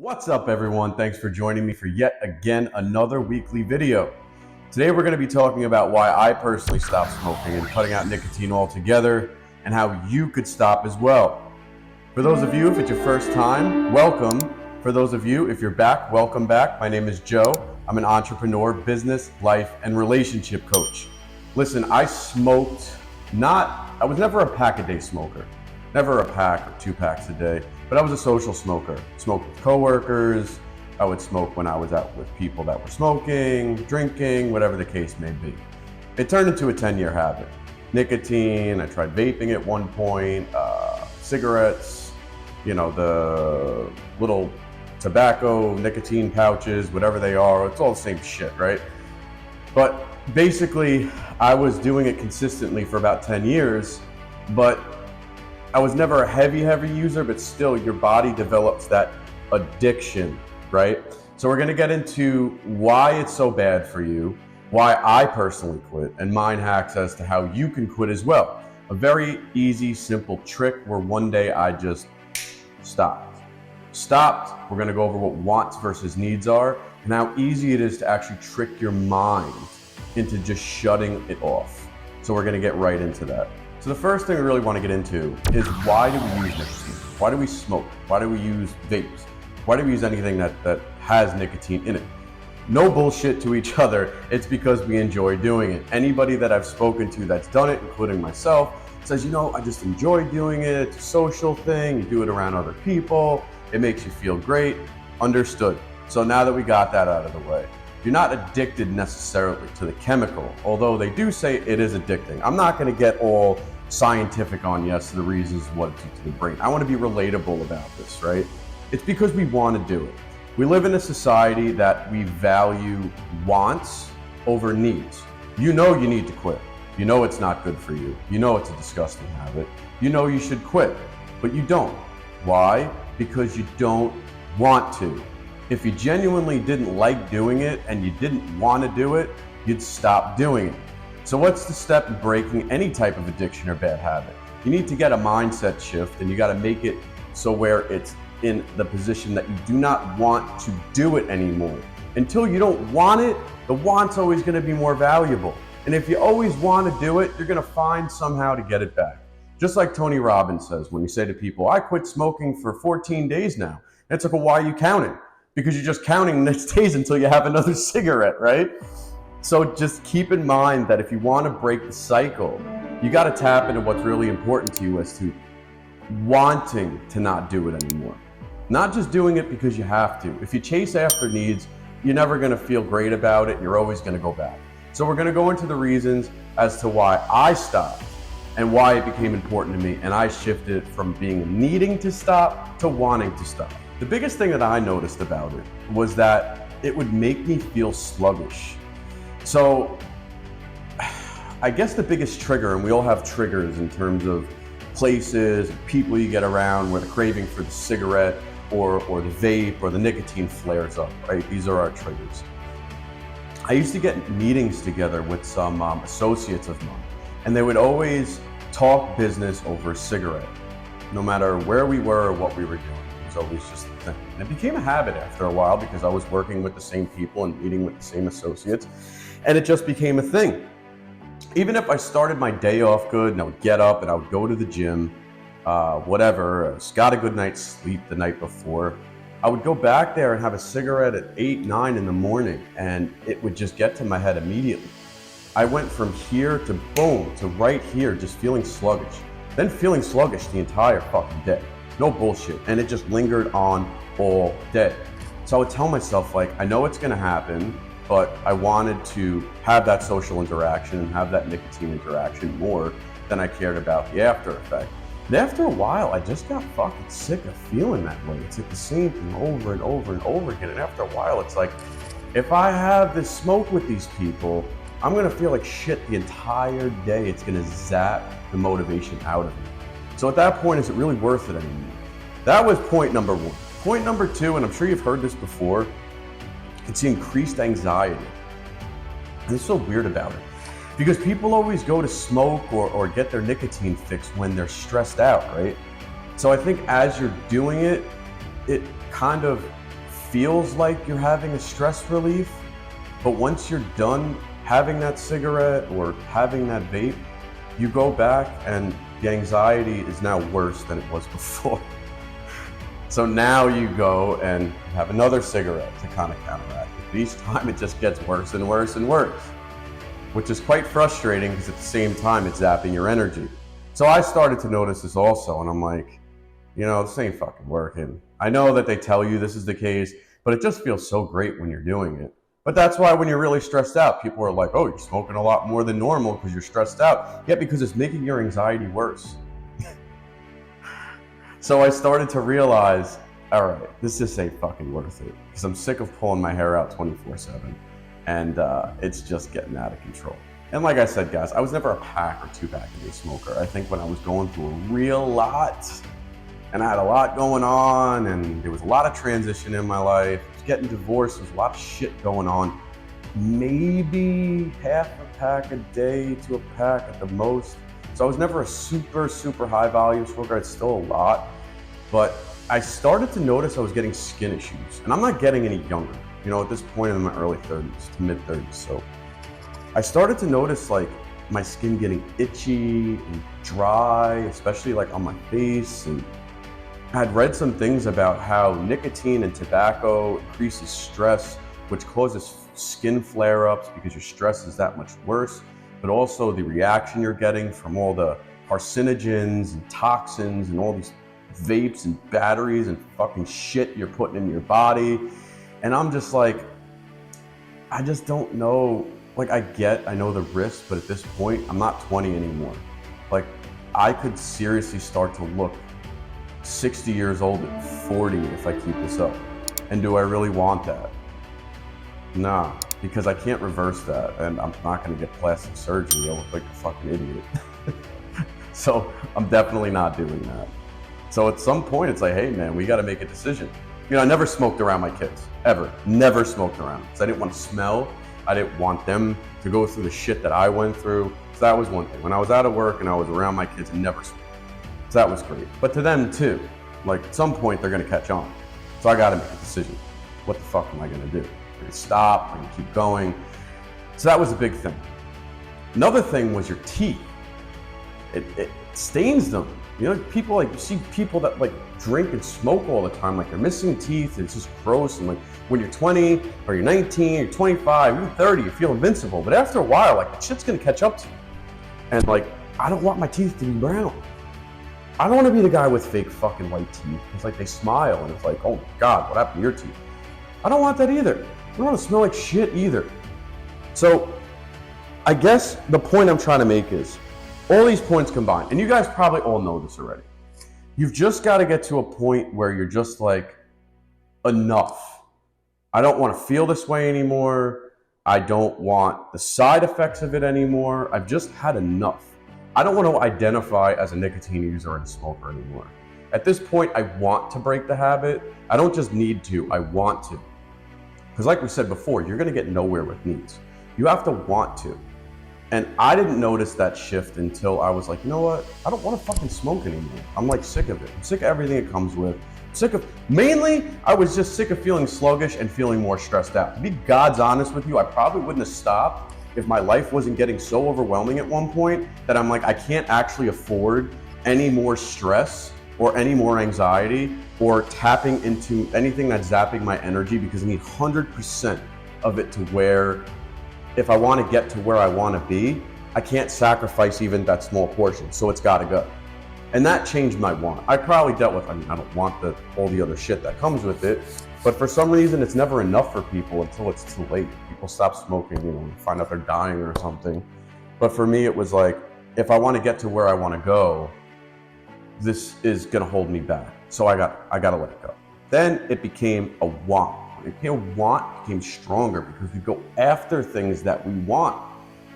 What's up, everyone? Thanks for joining me for yet again another weekly video. Today we're going to be talking about why I personally stopped smoking and cutting out nicotine altogether, and how you could stop as well. For those of you, if it's your first time, welcome. For those of you, if you're back, welcome back. My name is Joe. I'm an entrepreneur, business, life, and relationship coach. Listen, I was never a pack-a-day smoker. Never a pack or 2 packs a day, but I was a social smoker. Smoked with coworkers. I would smoke when I was out with people that were smoking, drinking, whatever the case may be. It turned into a 10-year habit. Nicotine, I tried vaping at one point, cigarettes, the little tobacco, nicotine pouches, whatever they are, it's all the same shit, right? But basically, I was doing it consistently for about 10 years, but I was never a heavy user, but still your body develops that addiction, right? So we're gonna get into why it's so bad for you, why I personally quit, and mind hacks as to how you can quit as well. A very easy, simple trick where one day I just stopped. We're gonna go over what wants versus needs are and how easy it is to actually trick your mind into just shutting it off. So we're gonna get right into that. So the first thing we really want to get into is, why do we use nicotine? Why do we smoke? Why do we use vapes? Why do we use anything that has nicotine in it? No bullshit to each other. It's because we enjoy doing it. Anybody that I've spoken to that's done it, including myself, says, I just enjoy doing it. It's a social thing. You do it around other people. It makes you feel great. Understood. So now that we got that out of the way, you're not addicted necessarily to the chemical, although they do say it is addicting. I'm not going to get all scientific on yes to the reasons what it does to the brain. I want to be relatable about this, right? It's because we want to do it. We live in a society that we value wants over needs. You need to quit. You know it's not good for you. You know it's a disgusting habit. You know you should quit, but you don't. Why? Because you don't want to. If you genuinely didn't like doing it and you didn't want to do it, you'd stop doing it. So what's the step in breaking any type of addiction or bad habit? You need to get a mindset shift, and you got to make it so where it's in the position that you do not want to do it anymore. Until you don't want it, the want's always going to be more valuable. And if you always want to do it, you're going to find somehow to get it back. Just like Tony Robbins says, when you say to people, I quit smoking for 14 days now. And it's like, well, why are you counting? Because you're just counting the next days until you have another cigarette, right? So just keep in mind that if you want to break the cycle, you got to tap into what's really important to you as to wanting to not do it anymore. Not just doing it because you have to. If you chase after needs, you're never going to feel great about it, and you're always going to go back. So we're going to go into the reasons as to why I stopped and why it became important to me, and I shifted from being needing to stop to wanting to stop. The biggest thing that I noticed about it was that it would make me feel sluggish. So I guess the biggest trigger, and we all have triggers in terms of places, people you get around where the craving for the cigarette or the vape or the nicotine flares up, right? These are our triggers. I used to get meetings together with some associates of mine, and they would always talk business over a cigarette, no matter where we were or what we were doing. It was always just the thing. And it became a habit after a while because I was working with the same people and meeting with the same associates, and it just became a thing. Even if I started my day off good and I would get up and I would go to the gym, whatever, I got a good night's sleep the night before, I would go back there and have a cigarette at 8, 9 in the morning, and it would just get to my head immediately. I went from here to boom, to right here, just feeling sluggish. Then feeling sluggish the entire fucking day. No bullshit. And it just lingered on all day. So I would tell myself, I know it's gonna happen, but I wanted to have that social interaction and have that nicotine interaction more than I cared about the after effect. And after a while, I just got fucking sick of feeling that way. It's like the same thing over and over and over again. And after a while, it's like, if I have this smoke with these people, I'm gonna feel like shit the entire day. It's gonna zap the motivation out of me. So at that point, is it really worth it anymore? That was point number 1. Point number 2, and I'm sure you've heard this before, it's the increased anxiety. And it's so weird about it, because people always go to smoke or get their nicotine fix when they're stressed out, right? So I think as you're doing it, it kind of feels like you're having a stress relief, but once you're done having that cigarette or having that vape, you go back and the anxiety is now worse than it was before. So now you go and have another cigarette to kind of counteract it. But each time it just gets worse and worse and worse, which is quite frustrating because at the same time it's zapping your energy. So I started to notice this also, and I'm like, you know, this ain't fucking working. I know that they tell you this is the case, but it just feels so great when you're doing it. But that's why when you're really stressed out, people are like, oh, you're smoking a lot more than normal because you're stressed out. Yeah, because it's making your anxiety worse. So I started to realize, all right, this just ain't fucking worth it because I'm sick of pulling my hair out 24/7 and it's just getting out of control. And like I said, guys, I was never a pack or 2-pack a day smoker. I think when I was going through a real lot and I had a lot going on and there was a lot of transition in my life, I was getting divorced, there was a lot of shit going on, maybe half a pack a day to a pack at the most. So I was never a super high volume smoker. It's still a lot, but I started to notice I was getting skin issues, and I'm not getting any younger. You know, at this point in my early 30s to mid 30s. So I started to notice like my skin getting itchy and dry, especially like on my face. And I had read some things about how nicotine and tobacco increases stress, which causes skin flare-ups because your stress is that much worse. But also the reaction you're getting from all the carcinogens and toxins and all these vapes and batteries and fucking shit you're putting in your body. And I'm just like, I just don't know. Like I know the risk, but at this point, I'm not 20 anymore. Like I could seriously start to look 60 years old at 40 if I keep this up. And do I really want that? Nah, because I can't reverse that, and I'm not going to get plastic surgery. I'll look like a fucking idiot. So I'm definitely not doing that. So at some point, it's like, hey man, we got to make a decision. You know, I never smoked around my kids, ever. Never smoked around because I didn't want to smell. I didn't want them to go through the shit that I went through. So that was one thing. When I was out of work and I was around my kids, I never smoked. So that was great. But to them too, like at some point they're going to catch on. So I got to make a decision. What the fuck am I going to do? I'm going to stop, I'm going to keep going. So that was a big thing. Another thing was your teeth. It stains them. You know, people like, you see people that like drink and smoke all the time, like they're missing teeth, and it's just gross. And like when you're 20 or you're 19, you're 25, you're 30, you feel invincible. But after a while, like that shit's going to catch up to you. And like, I don't want my teeth to be brown. I don't want to be the guy with fake fucking white teeth. It's like they smile and it's like, oh my God, what happened to your teeth? I don't want that either. I don't want to smell like shit either. So I guess the point I'm trying to make is all these points combined, and you guys probably all know this already. You've just got to get to a point where you're just like, enough. I don't want to feel this way anymore. I don't want the side effects of it anymore. I've just had enough. I don't want to identify as a nicotine user and smoker anymore. At this point, I want to break the habit. I don't just need to, I want to. Because like we said before, you're going to get nowhere with needs. You have to want to. And I didn't notice that shift until I was like, you know what? I don't want to fucking smoke anymore. I'm like sick of it. I'm sick of everything it comes with. Mainly, I was just sick of feeling sluggish and feeling more stressed out. To be God's honest with you, I probably wouldn't have stopped if my life wasn't getting so overwhelming at one point that I'm like, I can't actually afford any more stress or any more anxiety or tapping into anything that's zapping my energy, because I need 100% of it to where, if I want to get to where I want to be, I can't sacrifice even that small portion. So it's got to go. And that changed my want. I probably dealt with, I don't want all the other shit that comes with it, but for some reason it's never enough for people until it's too late. People stop smoking, find out they're dying or something. But for me, it was like, if I want to get to where I want to go, this is going to hold me back. So I got to let it go. Then it became a want. It became stronger because we go after things that we want,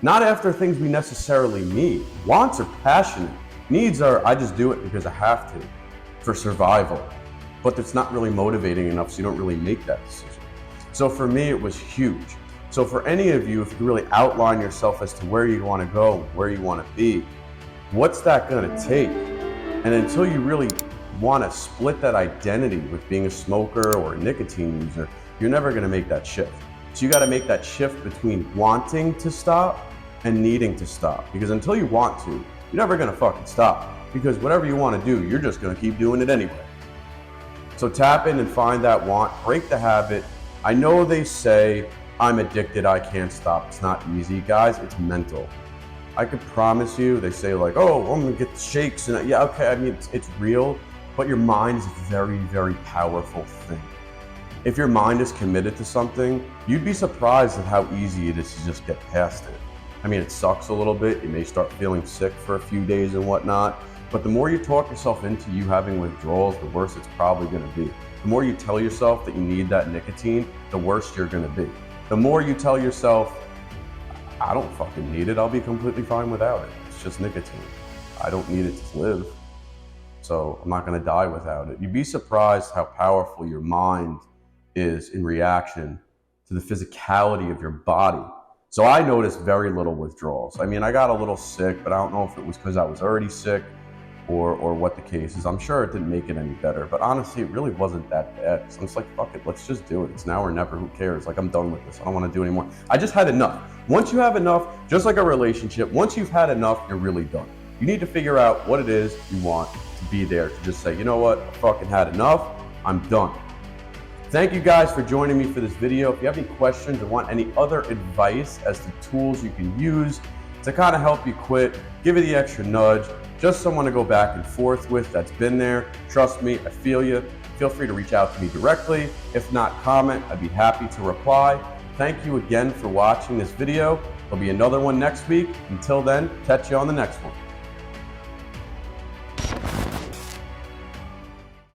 not after things we necessarily need. Wants are passionate. Needs are, I just do it because I have to, for survival. But it's not really motivating enough, so you don't really make that decision. So for me, it was huge. So for any of you, if you really outline yourself as to where you want to go, where you want to be, what's that going to take? And until you really want to split that identity with being a smoker or a nicotine user, you're never going to make that shift. So you got to make that shift between wanting to stop and needing to stop. Because until you want to, you're never going to fucking stop. Because whatever you want to do, you're just going to keep doing it anyway. So tap in and find that want, break the habit. I know they say, I'm addicted, I can't stop. It's not easy, guys, it's mental. I could promise you, they say like, oh, I'm gonna get the shakes, and yeah, okay, I mean, it's real, but your mind is a very, very powerful thing. If your mind is committed to something, you'd be surprised at how easy it is to just get past it. I mean, it sucks a little bit, you may start feeling sick for a few days and whatnot, but the more you talk yourself into you having withdrawals, the worse it's probably gonna be. The more you tell yourself that you need that nicotine, the worse you're gonna be. The more you tell yourself, I don't fucking need it, I'll be completely fine without it. It's just nicotine. I don't need it to live, so I'm not gonna die without it. You'd be surprised how powerful your mind is in reaction to the physicality of your body. So I noticed very little withdrawals. I mean, I got a little sick, but I don't know if it was because I was already sick or what the case is. I'm sure it didn't make it any better, but honestly, it really wasn't that bad. So I'm just like, fuck it, let's just do it. It's now or never, who cares? Like, I'm done with this. I don't want to do anymore. I just had enough. Once you have enough, just like a relationship, once you've had enough, you're really done. You need to figure out what it is you want to be there to just say, you know what, I fucking had enough, I'm done. Thank you guys for joining me for this video. If you have any questions or want any other advice as to tools you can use to kind of help you quit, give it the extra nudge, just someone to go back and forth with that's been there. Trust me, I feel you. Feel free to reach out to me directly. If not, comment. I'd be happy to reply. Thank you again for watching this video. There'll be another one next week. Until then, catch you on the next one.